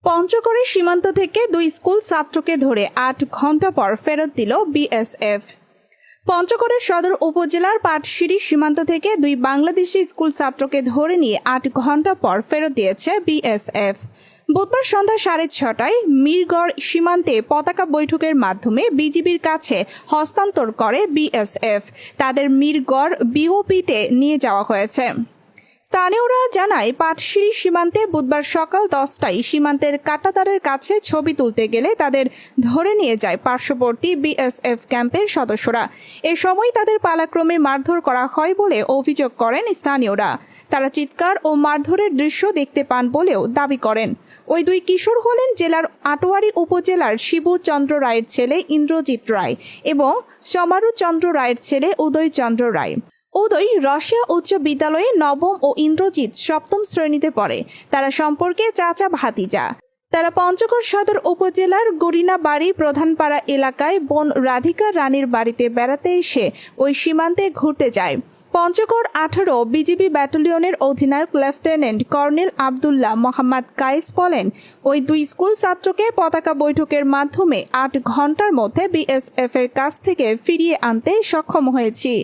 পঞ্চগড়ের সীমান্ত থেকে দুই স্কুল ছাত্রকে ধরে ৮ ঘণ্টা পর ফেরত দিল বিএসএফ। পঞ্চগড়ের সদর উপজেলার পাটশিরি সীমান্ত থেকে দুই বাংলাদেশি স্কুল ছাত্রকে ধরে নিয়ে ৮ ঘণ্টা পর ফেরত দিয়েছে বিএসএফ। বুধবার সন্ধ্যা 6:30টায় মিরগড় সীমান্তে পতাকা বৈঠকের মাধ্যমে বিজিবির কাছে হস্তান্তর করে বিএসএফ। তাদের মিরগড় বিওপিতে নিয়ে যাওয়া হয়েছে। স্থানীয়রা জানায়, পাটশিরি সীমান্তে বুধবার সকাল 10টায় সীমান্তের কাঁটাতারের কাছে ছবি তুলতে গেলে তাদের ধরে নিয়ে যায় পার্শ্ববর্তী বিএসএফ ক্যাম্পের সদস্যরা। এ সময় তাদের পালাক্রমে মারধর করা হয় বলে অভিযোগ করেন স্থানীয়রা। তারা চিৎকার ও মারধরের দৃশ্য দেখতে পান বলেও দাবি করেন। ওই দুই কিশোর হলেন জেলার আটোয়ারী উপজেলার শিবু চন্দ্র রায়ের ছেলে ইন্দ্রজিৎ রায় এবং সমারু চন্দ্র রায়ের ছেলে উদয় চন্দ্র রায়। উদয় রাশিয়া উচ্চ বিদ্যালয়ে নবম ও ইন্দ্রজিৎ সপ্তম শ্রেণীতে পড়ে। তারা সম্পর্কে চাচা ভাতিজা। তারা পঞ্চগড় সদর উপজেলার গরিনাবাড়ি প্রধানপাড়া এলাকায় বোন রাধিকা রানীর বাড়িতে বেড়াতে এসে ওই সীমান্তে ঘুরতে যায়। পঞ্চগড় 18 বিজিবি ব্যাটালিয়নের অধিনায়ক লেফটেন্যান্ট কর্নেল আবদুল্লাহ মোহাম্মদ কায়েস বলেন, ওই দুই স্কুল ছাত্রকে পতাকা বৈঠকের মাধ্যমে ৮ ঘণ্টার মধ্যে বিএসএফ এর কাছ থেকে ফিরিয়ে আনতে সক্ষম হয়েছি।